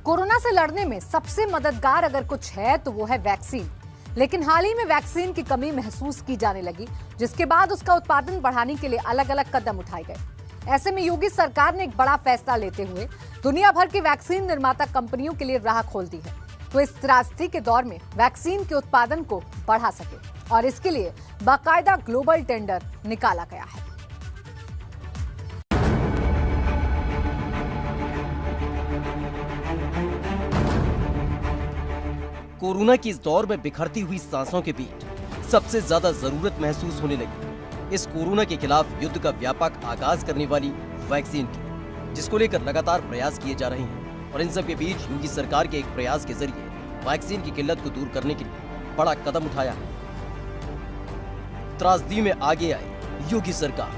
Corona से लड़ने में सबसे मददगार अगर कुछ है तो वो है वैक्सीन। लेकिन हाल ही में वैक्सीन की कमी महसूस की जाने लगी, जिसके बाद उसका उत्पादन बढ़ाने के लिए अलग अलग कदम उठाए गए। ऐसे में योगी सरकार ने एक बड़ा फैसला लेते हुए दुनिया भर की वैक्सीन निर्माता कंपनियों के लिए राह खोल दी है, तो इस त्रासदी के दौर में वैक्सीन के उत्पादन को बढ़ा सके और इसके लिए बाकायदा ग्लोबल टेंडर निकाला गया है। कोरोना की इस दौर में बिखरती हुई सांसों के बीच सबसे ज्यादा जरूरत महसूस होने लगी इस कोरोना के खिलाफ युद्ध का व्यापक आगाज करने वाली वैक्सीन की, जिसको लेकर लगातार प्रयास किए जा रहे हैं। और इन सब के बीच योगी सरकार के एक प्रयास के जरिए वैक्सीन की किल्लत को दूर करने के लिए बड़ा कदम उठाया है। त्रासदी में आगे आई योगी सरकार।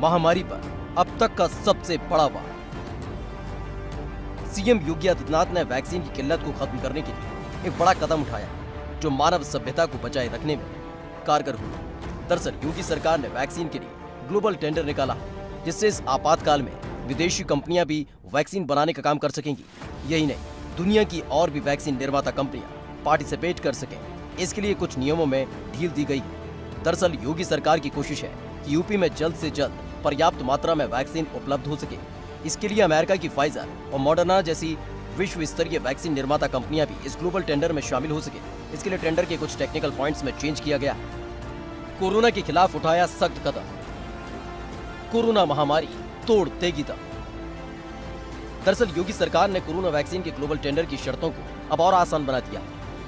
महामारी पर अब तक का सबसे बड़ा वार। सीएम योगी आदित्यनाथ ने वैक्सीन की किल्लत को खत्म करने के लिए एक बड़ा कदम उठाया, जो मानव सभ्यता को बचाए रखने में कारगर हुआ। दरअसल योगी सरकार ने वैक्सीन के लिए ग्लोबल टेंडर निकाला, जिससे इस आपातकाल में विदेशी कंपनियां भी वैक्सीन बनाने का काम कर सकेंगी। यही नहीं, दुनिया की और भी वैक्सीन निर्माता कंपनियां पार्टिसिपेट कर सकें। इसके लिए कुछ नियमों में ढील दी गई है। दरअसल योगी सरकार की कोशिश है कि यूपी में जल्द से जल्द पर्याप्त मात्रा में वैक्सीन उपलब्ध हो सके। इसके लिए अमेरिका की फाइजर और मॉडर्ना जैसी विश्व स्तरीय वैक्सीन निर्माता कंपनियां भी इस ग्लोबल टेंडर में शामिल हो सके। इसके लिए टेंडर के कुछ टेक्निकल पॉइंट्स में चेंज किया गया। कोरोना के खिलाफ उठाया सख्त कदम। कोरोना महामारी तोड़ देगी दम। दरअसल योगी सरकार ने कोरोना वैक्सीन के ग्लोबल टेंडर की शर्तों को अब और आसान बना दिया।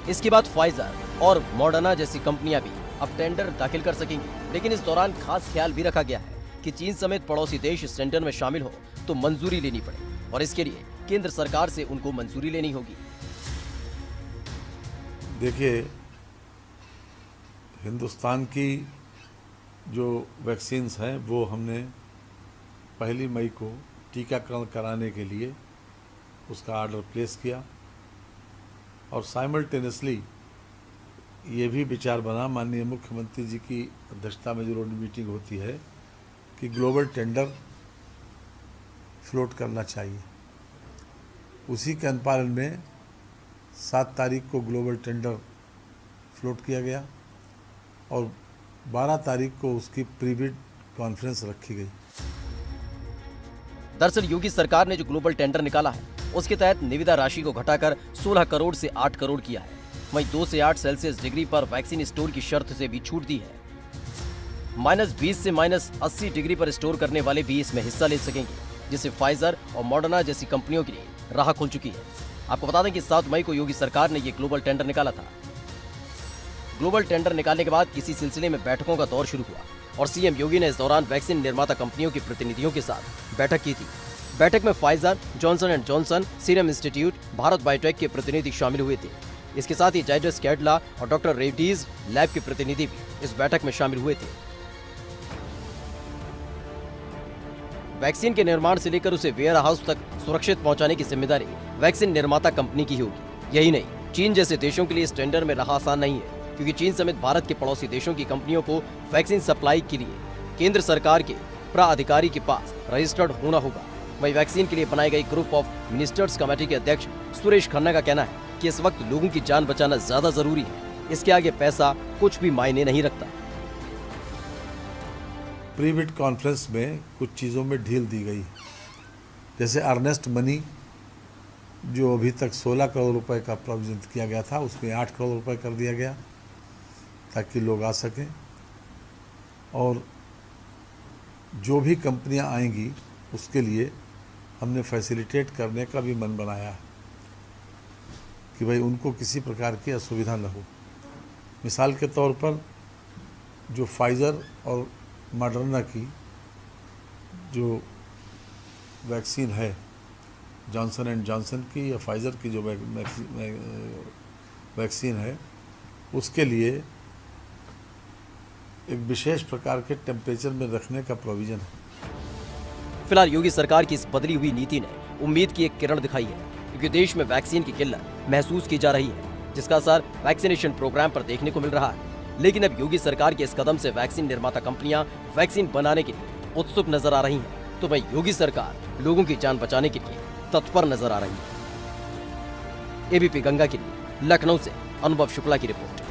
इसके बाद फाइजर और मॉडर्ना जैसी कंपनियां भी अब टेंडर दाखिल कर सकेंगी। लेकिन इस दौरान खास ख्याल भी रखा गया है कि चीन समेत पड़ोसी देश इस टेंडर में शामिल हो तो मंजूरी लेनी पड़े, और इसके लिए केंद्र सरकार से उनको मंजूरी लेनी होगी। देखिए, हिंदुस्तान की जो वैक्सीन्स हैं वो हमने 1 मई को टीकाकरण कराने के लिए उसका ऑर्डर प्लेस किया, और साइमल्टेनियसली ये भी विचार बना माननीय मुख्यमंत्री जी की अध्यक्षता में जो रोड मीटिंग होती है कि ग्लोबल टेंडर फ्लोट करना चाहिए। उसी के अनुपालन में 7 तारीख को ग्लोबल टेंडर फ्लोट किया गया और 12 तारीख को उसकी प्रीबिड कॉन्फ्रेंस रखी गई। दरअसल योगी सरकार ने जो ग्लोबल टेंडर निकाला है उसके तहत निविदा राशि को घटाकर 16 करोड़ से 8 करोड़ किया है। वहीं 2 से 8 सेल्सियस डिग्री पर वैक्सीन स्टोर की शर्त से भी छूट दी है। -20 से -80 डिग्री पर स्टोर करने वाले भी इसमें हिस्सा ले सकेंगे, जिससे फाइजर और मॉडर्ना जैसी कंपनियों के लिए राह खुल चुकी है। आपको बता दें कि 7 मई को योगी सरकार ने ये ग्लोबल टेंडर निकाला था। ग्लोबल टेंडर निकालने के बाद इसी सिलसिले में बैठकों का दौर शुरू हुआ और सीएम योगी ने इस दौरान वैक्सीन निर्माता कंपनियों के प्रतिनिधियों के साथ बैठक की थी। बैठक में Pfizer, Johnson and Johnson, serum institute, Bharat biotech के प्रतिनिधि शामिल हुए थे। इसके साथ ही जाइडस कैडिला और डॉक्टर रेड्डीज लैब के प्रतिनिधि भी इस बैठक में शामिल हुए थे। वैक्सीन के निर्माण से लेकर उसे वेयर हाउस तक सुरक्षित पहुंचाने की जिम्मेदारी वैक्सीन निर्माता कंपनी की होगी। यही नहीं, चीन जैसे देशों के लिए इस टेंडर में राह आसान नहीं है, क्योंकि चीन समेत भारत के पड़ोसी देशों की कंपनियों को वैक्सीन सप्लाई के लिए केंद्र सरकार के प्राधिकारी के पास रजिस्टर्ड होना होगा। वहीं वैक्सीन के लिए बनाई गई ग्रुप ऑफ मिनिस्टर्स कमेटी के अध्यक्ष सुरेश खन्ना का कहना है कि इस वक्त लोगों की जान बचाना ज्यादा जरूरी है। इसके आगे पैसा कुछ भी मायने नहीं रखता। प्रीबिड कॉन्फ्रेंस में कुछ चीज़ों में ढील दी गई, जैसे अर्नेस्ट मनी जो अभी तक 16 करोड़ रुपए का प्रोविजन किया गया था, उसमें 8 करोड़ रुपए कर दिया गया ताकि लोग आ सकें। और जो भी कंपनियां आएंगी उसके लिए हमने फैसिलिटेट करने का भी मन बनाया है कि भाई उनको किसी प्रकार की असुविधा न हो। मिसाल के तौर पर जो फाइजर और मॉडर्ना की जो वैक्सीन है, जॉनसन एंड जॉनसन की या फाइजर की जो वैक्सीन है, उसके लिए एक विशेष प्रकार के टेम्परेचर में रखने का प्रोविज़न है। फिलहाल योगी सरकार की इस बदली हुई नीति ने उम्मीद की एक किरण दिखाई है, क्योंकि देश में वैक्सीन की किल्लत महसूस की जा रही है, जिसका असर वैक्सीनेशन प्रोग्राम पर देखने को मिल रहा है। लेकिन अब योगी सरकार के इस कदम से वैक्सीन निर्माता कंपनियां वैक्सीन बनाने के लिए उत्सुक नजर आ रही हैं। तो भाई योगी सरकार लोगों की जान बचाने के लिए तत्पर नजर आ रही है। एबीपी गंगा के लिए लखनऊ से अनुभव शुक्ला की रिपोर्ट।